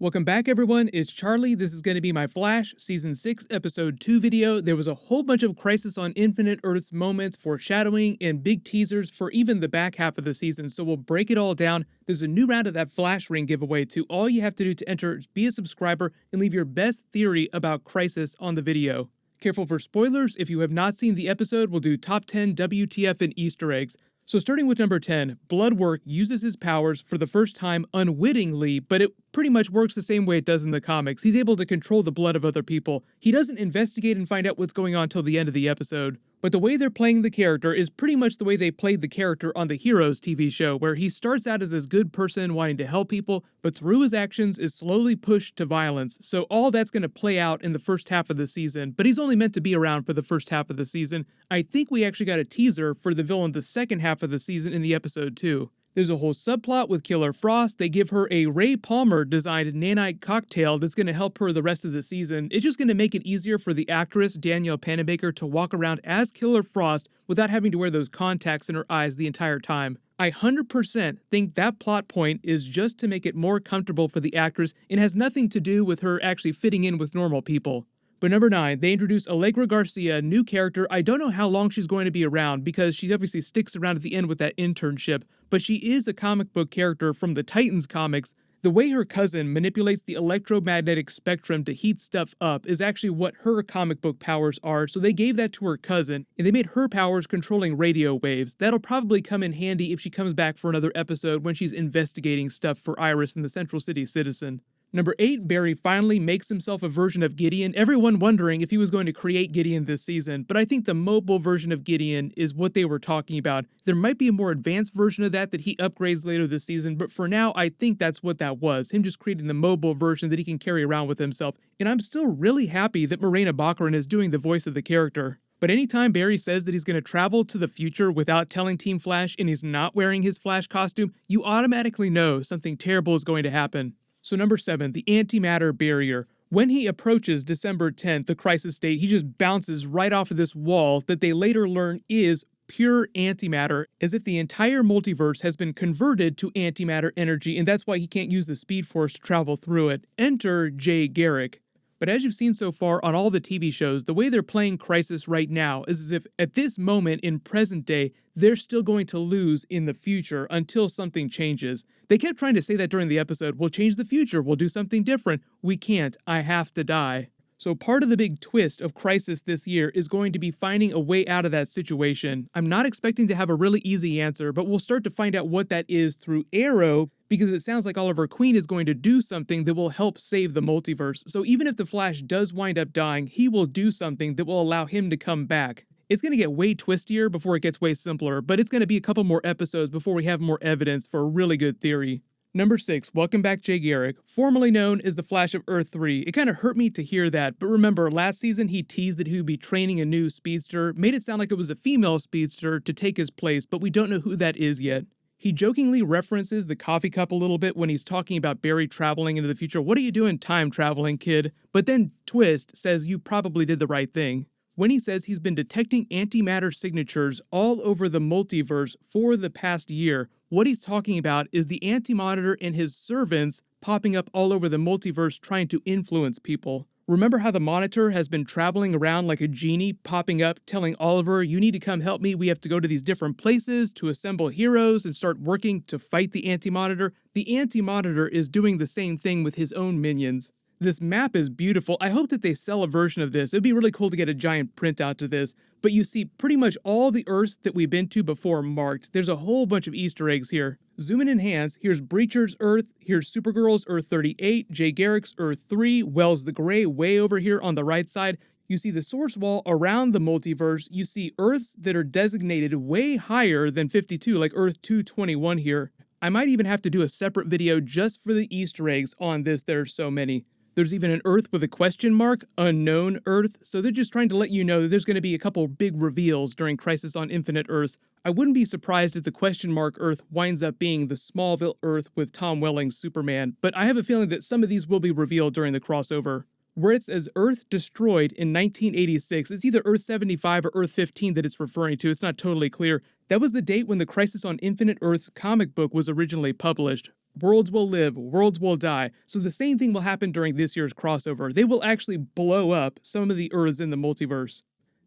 Welcome back everyone, it's Charlie. This is going to be my Flash Season 6 Episode 2 video. There was a whole bunch of Crisis on Infinite Earths moments, foreshadowing, and big teasers for even the back half of the season, so we'll break it all down. There's a new round of that Flash ring giveaway too. All you have to do to enter is be a subscriber and leave your best theory about Crisis on the video. Careful for spoilers, if you have not seen the episode, we'll do top 10 WTF and Easter eggs. So starting with number 10, Bloodwork uses his powers for the first time unwittingly, but it pretty much works the same way it does in the comics. He's able to control the blood of other people. He doesn't investigate and find out what's going on till the end of the episode. But the way they're playing the character is pretty much the way they played the character on the Heroes TV show, where he starts out as this good person wanting to help people, but through his actions is slowly pushed to violence. So all that's going to play out in the first half of the season, but he's only meant to be around for the first half of the season. I think we actually got a teaser for the villain the second half of the season in the episode too. There's a whole subplot with Killer Frost. They give her a Ray Palmer designed nanite cocktail that's going to help her the rest of the season. It's just going to make it easier for the actress Danielle Panabaker to walk around as Killer Frost without having to wear those contacts in her eyes the entire time. I 100% think that plot point is just to make it more comfortable for the actress and has nothing to do with her actually fitting in with normal people. But number 9, they introduce Allegra Garcia, new character. I don't know how long she's going to be around because she obviously sticks around at the end with that internship, but she is a comic book character from the Titans comics. The way her cousin manipulates the electromagnetic spectrum to heat stuff up is actually what her comic book powers are, so they gave that to her cousin, and they made her powers controlling radio waves. That'll probably come in handy if she comes back for another episode when she's investigating stuff for Iris and the Central City Citizen. Number 8, Barry finally makes himself a version of Gideon, everyone wondering if he was going to create Gideon this season, but I think the mobile version of Gideon is what they were talking about. There might be a more advanced version of that he upgrades later this season, but for now, I think that's what that was, him just creating the mobile version that he can carry around with himself, and I'm still really happy that Morena Baccarin is doing the voice of the character. But anytime Barry says that he's going to travel to the future without telling Team Flash and he's not wearing his Flash costume, you automatically know something terrible is going to happen. So number 7, the antimatter barrier. When he approaches December 10th, the crisis date, he just bounces right off of this wall that they later learn is pure antimatter, as if the entire multiverse has been converted to antimatter energy, and that's why he can't use the Speed Force to travel through it. Enter Jay Garrick. But as you've seen so far on all the TV shows, the way they're playing Crisis right now is as if at this moment in present day, they're still going to lose in the future until something changes. They kept trying to say that during the episode, we'll change the future, we'll do something different. We can't, I have to die. So part of the big twist of Crisis this year is going to be finding a way out of that situation. I'm not expecting to have a really easy answer, but we'll start to find out what that is through Arrow, because it sounds like Oliver Queen is going to do something that will help save the multiverse. So even if the Flash does wind up dying, he will do something that will allow him to come back. It's going to get way twistier before it gets way simpler, but it's going to be a couple more episodes before we have more evidence for a really good theory. Number 6, welcome back Jay Garrick, formerly known as the Flash of Earth 3. It kind of hurt me to hear that, but remember, last season he teased that he would be training a new speedster, made it sound like it was a female speedster to take his place, but we don't know who that is yet. He jokingly references the coffee cup a little bit when he's talking about Barry traveling into the future. What are you doing time traveling, kid? But then Twist says you probably did the right thing. When he says he's been detecting antimatter signatures all over the multiverse for the past year, what he's talking about is the Anti-Monitor and his servants popping up all over the multiverse trying to influence people. Remember how the Monitor has been traveling around like a genie, popping up, telling Oliver, you need to come help me, we have to go to these different places to assemble heroes and start working to fight the Anti-Monitor? The Anti-Monitor is doing the same thing with his own minions. This map is beautiful. I hope that they sell a version of this. It'd be really cool to get a giant printout to this. But you see pretty much all the Earths that we've been to before marked. There's a whole bunch of Easter eggs here. Zoom in enhance, here's Breacher's Earth, here's Supergirl's Earth 38, Jay Garrick's Earth 3, Wells the Gray way over here on the right side. You see the source wall around the multiverse. You see Earths that are designated way higher than 52, like Earth 221 here. I might even have to do a separate video just for the Easter eggs on this. There are so many. There's even an Earth with a question mark, unknown Earth, so they're just trying to let you know that there's going to be a couple big reveals during Crisis on Infinite Earths. I wouldn't be surprised if the question mark Earth winds up being the Smallville Earth with Tom Welling's Superman, but I have a feeling that some of these will be revealed during the crossover. Where it says Earth destroyed in 1986, it's either Earth 75 or Earth 15 that it's referring to, it's not totally clear. That was the date when the Crisis on Infinite Earths comic book was originally published. Worlds will live, worlds will die. So the same thing will happen during this year's crossover. They will actually blow up some of the Earths in the multiverse.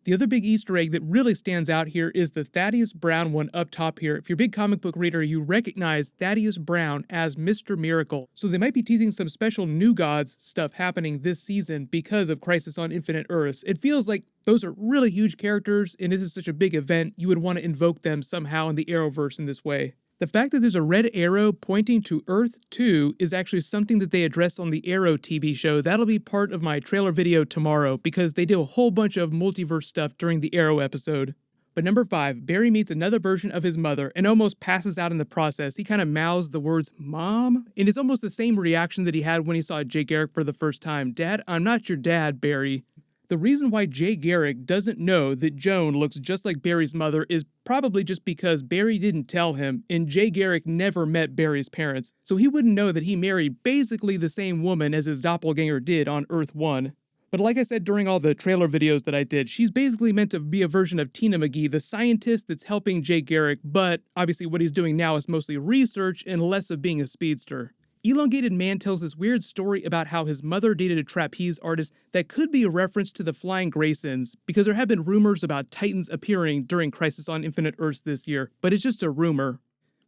The other big Easter egg that really stands out here is the Thaddeus Brown one up top here. If you're a big comic book reader, you recognize Thaddeus Brown as Mr. Miracle. So they might be teasing some special New Gods stuff happening this season because of Crisis on Infinite Earths. It feels like those are really huge characters, and this is such a big event, you would want to invoke them somehow in the Arrowverse in this way. The fact that there's a red arrow pointing to Earth 2 is actually something that they address on the Arrow TV show. That'll be part of my trailer video tomorrow because they do a whole bunch of multiverse stuff during the Arrow episode. But number 5, Barry meets another version of his mother and almost passes out in the process. He kind of mouths the words, "Mom?" And it's almost the same reaction that he had when he saw Jay Garrick for the first time. "Dad, I'm not your dad, Barry." The reason why Jay Garrick doesn't know that Joan looks just like Barry's mother is probably just because Barry didn't tell him, and Jay Garrick never met Barry's parents, so he wouldn't know that he married basically the same woman as his doppelganger did on Earth 1. But like I said during all the trailer videos that I did, she's basically meant to be a version of Tina McGee, the scientist that's helping Jay Garrick, but obviously what he's doing now is mostly research and less of being a speedster. Elongated Man tells this weird story about how his mother dated a trapeze artist that could be a reference to the Flying Graysons, because there have been rumors about Titans appearing during Crisis on Infinite Earths this year, but it's just a rumor.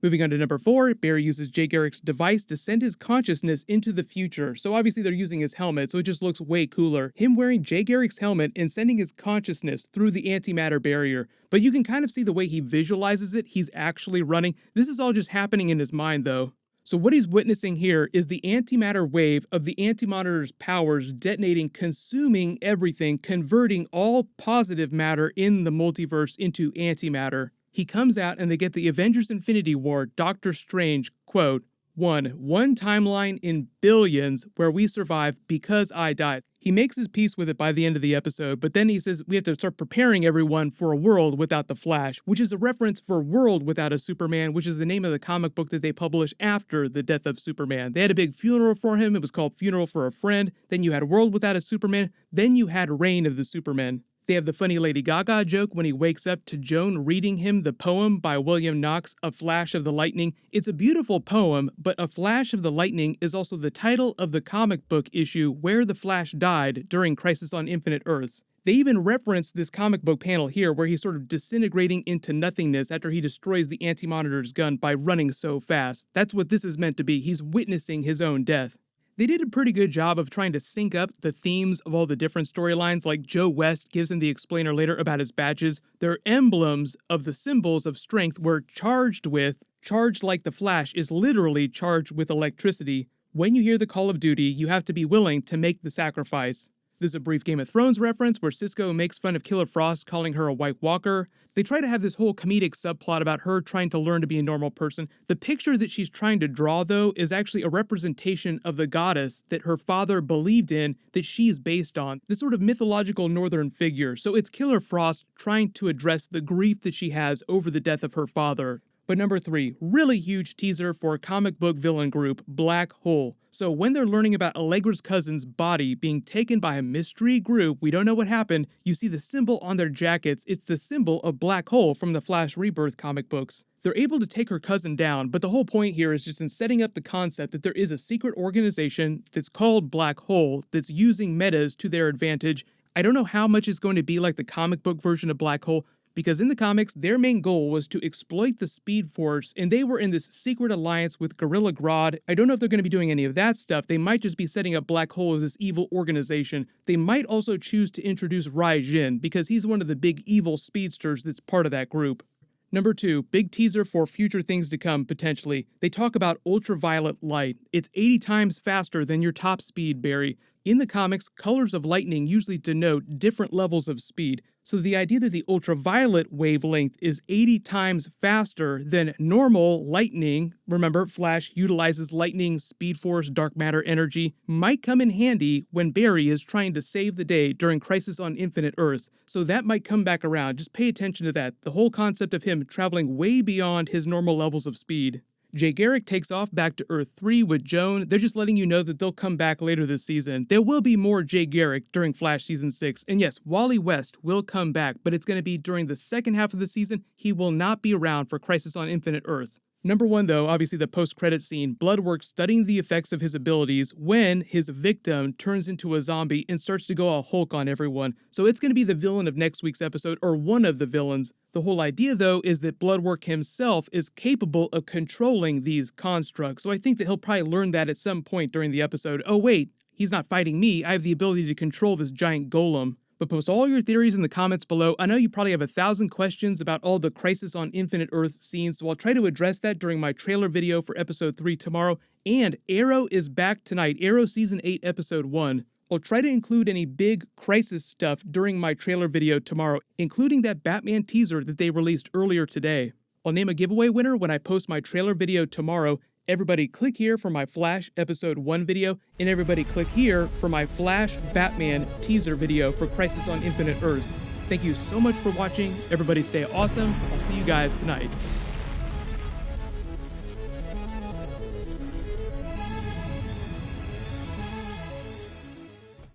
Moving on to number 4, Barry uses Jay Garrick's device to send his consciousness into the future, so obviously they're using his helmet, so it just looks way cooler. Him wearing Jay Garrick's helmet and sending his consciousness through the antimatter barrier, but you can kind of see the way he visualizes it, he's actually running. This is all just happening in his mind though. So what he's witnessing here is the antimatter wave of the Anti-Monitor's powers detonating, consuming everything, converting all positive matter in the multiverse into antimatter. He comes out and they get the Avengers Infinity War, Doctor Strange, quote, one timeline in billions where we survive because I died. He makes his peace with it by the end of the episode, but then he says we have to start preparing everyone for a world without the Flash, which is a reference for World Without a Superman, which is the name of the comic book that they published after the death of Superman. They had a big funeral for him, it was called Funeral for a Friend, then you had World Without a Superman, then you had Reign of the Supermen. They have the funny Lady Gaga joke when he wakes up to Joan reading him the poem by William Knox, A Flash of the Lightning. It's a beautiful poem, but A Flash of the Lightning is also the title of the comic book issue where the Flash died during Crisis on Infinite Earths. They even reference this comic book panel here where he's sort of disintegrating into nothingness after he destroys the Anti-Monitor's gun by running so fast. That's what this is meant to be. He's witnessing his own death. They did a pretty good job of trying to sync up the themes of all the different storylines, like Joe West gives him the explainer later about his badges. Their emblems of the symbols of strength were charged like the Flash is literally charged with electricity. When you hear the call of duty, you have to be willing to make the sacrifice. There's a brief Game of Thrones reference where Cisco makes fun of Killer Frost calling her a White Walker. They try to have this whole comedic subplot about her trying to learn to be a normal person. The picture that she's trying to draw, though, is actually a representation of the goddess that her father believed in that she's based on. This sort of mythological northern figure. So it's Killer Frost trying to address the grief that she has over the death of her father. But number 3, really huge teaser for a comic book villain group, Black Hole. So when they're learning about Allegra's cousin's body being taken by a mystery group, we don't know what happened, you see the symbol on their jackets. It's the symbol of Black Hole from the Flash Rebirth comic books. They're able to take her cousin down, but the whole point here is just in setting up the concept that there is a secret organization that's called Black Hole that's using metas to their advantage. I don't know how much it's going to be like the comic book version of Black Hole, because in the comics, their main goal was to exploit the Speed Force, and they were in this secret alliance with Gorilla Grodd. I don't know if they're going to be doing any of that stuff. They might just be setting up Black Hole as this evil organization. They might also choose to introduce Raijin, because he's one of the big evil speedsters that's part of that group. Number 2, big teaser for future things to come, potentially. They talk about ultraviolet light. It's 80 times faster than your top speed, Barry. In the comics, colors of lightning usually denote different levels of speed. So the idea that the ultraviolet wavelength is 80 times faster than normal lightning, remember Flash utilizes lightning, speed force, dark matter energy, might come in handy when Barry is trying to save the day during Crisis on Infinite Earths. So that might come back around. Just pay attention to that. The whole concept of him traveling way beyond his normal levels of speed. Jay Garrick takes off back to Earth 3 with Joan. They're just letting you know that they'll come back later this season. There will be more Jay Garrick during Flash Season 6. And yes, Wally West will come back, but it's going to be during the second half of the season. He will not be around for Crisis on Infinite Earths. Number one, though, obviously the post-credit scene, Bloodwork studying the effects of his abilities when his victim turns into a zombie and starts to go all Hulk on everyone. So it's going to be the villain of next week's episode, or one of the villains. The whole idea, though, is that Bloodwork himself is capable of controlling these constructs, so I think that he'll probably learn that at some point during the episode. Oh wait, he's not fighting me, I have the ability to control this giant golem. But post all your theories in the comments below. I know you probably have 1,000 questions about all the Crisis on Infinite Earths scenes, so I'll try to address that during my trailer video for episode 3 tomorrow. And Arrow is back tonight, Arrow Season 8 episode 1. I'll try to include any big Crisis stuff during my trailer video tomorrow, including that Batman teaser that they released earlier today. I'll name a giveaway winner when I post my trailer video tomorrow. Everybody click here for my Flash episode 1 video, and everybody click here for my Flash Batman teaser video for Crisis on Infinite Earths. Thank you so much for watching. Everybody stay awesome. I'll see you guys tonight.